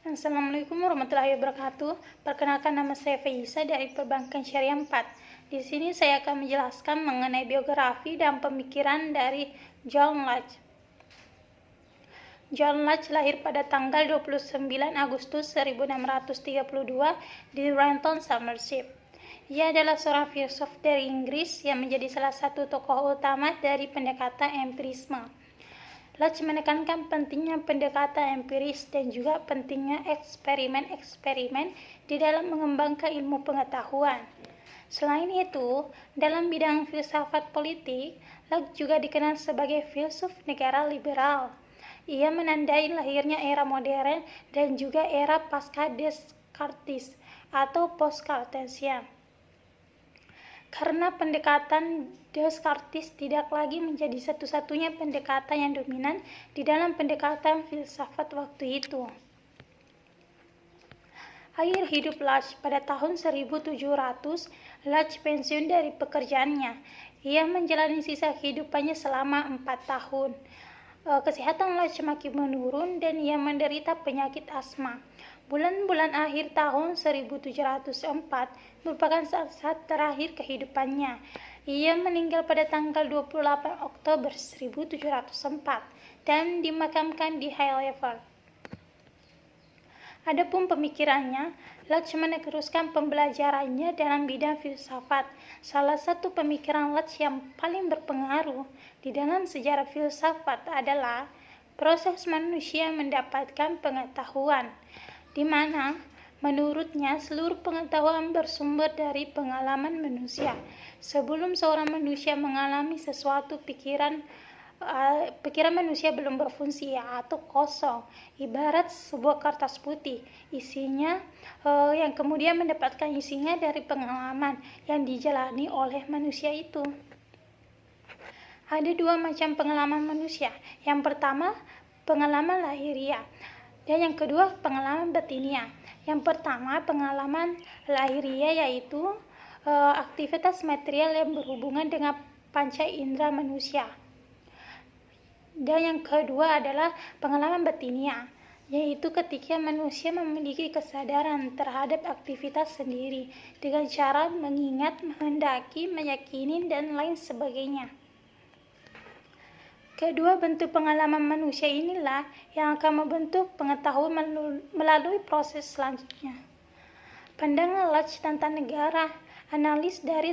Assalamualaikum warahmatullahi wabarakatuh. Perkenalkan, nama saya Faisa dari Perbankan Syariah 4. Di sini saya akan menjelaskan mengenai biografi dan pemikiran dari John Locke. John Locke lahir pada tanggal 29 Agustus 1632 di Renton, Somerset. Ia adalah seorang filsuf dari Inggris yang menjadi salah satu tokoh utama dari pendekatan empirisme. Locke menekankan pentingnya pendekatan empiris dan juga pentingnya eksperimen-eksperimen di dalam mengembangkan ilmu pengetahuan. Selain itu, dalam bidang filsafat politik, Locke juga dikenal sebagai filsuf negara liberal. Ia menandai lahirnya era modern dan juga era pasca Descartes atau post-Cartesian. Karena pendekatan Descartes tidak lagi menjadi satu-satunya pendekatan yang dominan di dalam pendekatan filsafat waktu itu. Akhir hidup Locke pada tahun 1700, Locke pensiun dari pekerjaannya. Ia menjalani sisa kehidupannya selama 4 tahun. Kesehatan Locke semakin menurun dan ia menderita penyakit asma. Bulan-bulan akhir tahun 1704 merupakan saat terakhir kehidupannya. Ia meninggal pada tanggal 28 Oktober 1704 dan dimakamkan di Highlevel. Adapun pemikirannya, Locke meneruskan pembelajarannya dalam bidang filsafat. Salah satu pemikiran Locke yang paling berpengaruh di dalam sejarah filsafat adalah proses manusia mendapatkan pengetahuan, di mana menurutnya seluruh pengetahuan bersumber dari pengalaman manusia. Sebelum seorang manusia mengalami sesuatu, pikiran manusia belum berfungsi atau kosong, ibarat sebuah kertas putih. Isinya yang kemudian mendapatkan isinya dari pengalaman yang dijalani oleh manusia itu. Ada dua macam pengalaman manusia. Yang pertama, pengalaman lahiriah, dan yang kedua, pengalaman batiniah. Yang pertama, pengalaman lahiriah yaitu aktivitas material yang berhubungan dengan panca indera manusia. Dan yang kedua adalah pengalaman batiniah, yaitu ketika manusia memiliki kesadaran terhadap aktivitas sendiri dengan cara mengingat, menghendaki, meyakini, dan lain sebagainya. Kedua bentuk pengalaman manusia inilah yang akan membentuk pengetahuan melalui proses selanjutnya. Pandangan Locke tentang negara, analis dari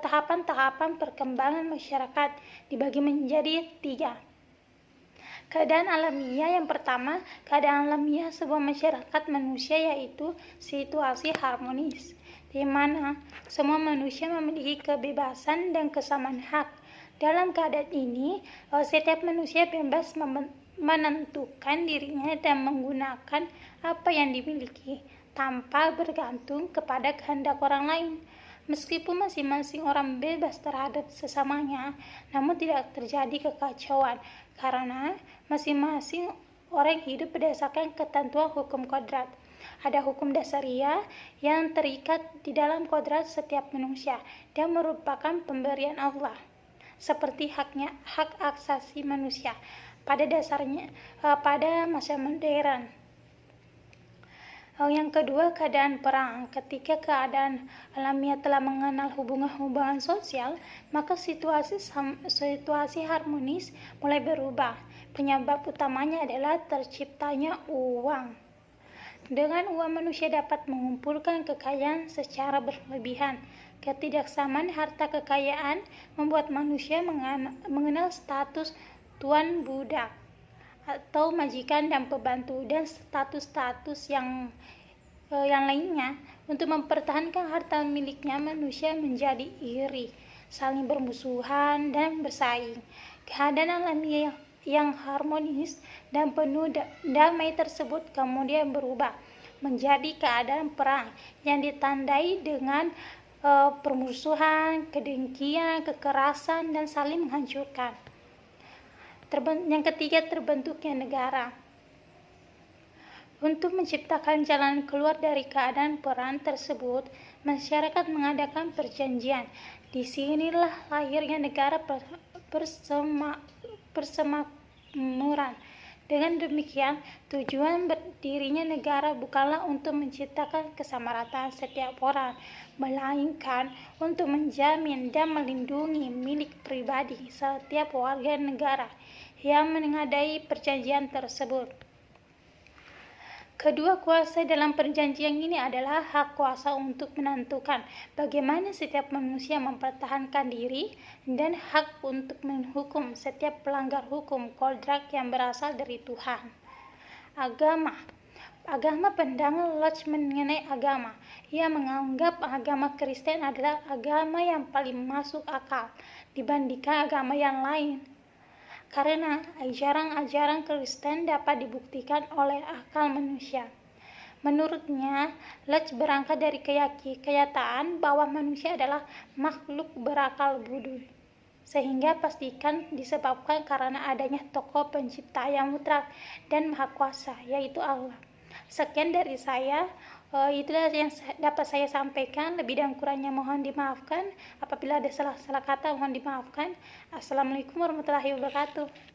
tahapan-tahapan perkembangan masyarakat dibagi menjadi 3. Keadaan alamiah. Yang pertama, keadaan alamiah sebuah masyarakat manusia yaitu situasi harmonis, di mana semua manusia memiliki kebebasan dan kesamaan hak. Dalam keadaan ini, setiap manusia bebas menentukan dirinya dan menggunakan apa yang dimiliki tanpa bergantung kepada kehendak orang lain. Meskipun masing-masing orang bebas terhadap sesamanya, namun tidak terjadi kekacauan karena masing-masing orang hidup berdasarkan ketentuan hukum kodrat. Ada hukum dasariah yang terikat di dalam kodrat setiap manusia dan merupakan pemberian Allah, seperti hak asasi manusia pada dasarnya pada masa modern. Yang kedua, keadaan perang. Ketika keadaan alamiah telah mengenal hubungan-hubungan sosial, maka situasi harmonis mulai berubah. Penyebab utamanya adalah terciptanya uang. Dengan uang, manusia dapat mengumpulkan kekayaan secara berlebihan. Ketidaksamaan harta kekayaan membuat manusia mengenal status tuan budak atau majikan dan pembantu, dan status-status yang lainnya. Untuk mempertahankan harta miliknya, manusia menjadi iri, saling bermusuhan dan bersaing. Keadaan alamiah yang harmonis dan penuh damai tersebut kemudian berubah menjadi keadaan perang yang ditandai dengan permusuhan, kedengkian, kekerasan, dan saling menghancurkan. Yang ketiga, terbentuknya negara. Untuk menciptakan jalan keluar dari keadaan perang tersebut, masyarakat mengadakan perjanjian. Disinilah lahirnya negara persemakmuran. Dengan demikian, tujuan berdirinya negara bukanlah untuk menciptakan kesamarataan setiap orang, melainkan untuk menjamin dan melindungi milik pribadi setiap warga negara yang mengadai perjanjian tersebut. Kedua kuasa dalam perjanjian ini adalah hak kuasa untuk menentukan bagaimana setiap manusia mempertahankan diri dan hak untuk menghukum setiap pelanggar hukum kodrat yang berasal dari Tuhan. Agama pandangan Lodge mengenai agama. Ia menganggap agama Kristen adalah agama yang paling masuk akal dibandingkan agama yang lain. Karena ajaran-ajaran Kristen dapat dibuktikan oleh akal manusia. Menurutnya, Lodge berangkat dari kenyataan bahwa manusia adalah makhluk berakal budi, sehingga pastikan disebabkan karena adanya tokoh pencipta yang mutlak dan maha kuasa, yaitu Allah. Sekian dari saya. Itulah yang dapat saya sampaikan. Lebih dan kurangnya mohon dimaafkan. Apabila ada salah-salah kata mohon dimaafkan. Assalamualaikum warahmatullahi wabarakatuh.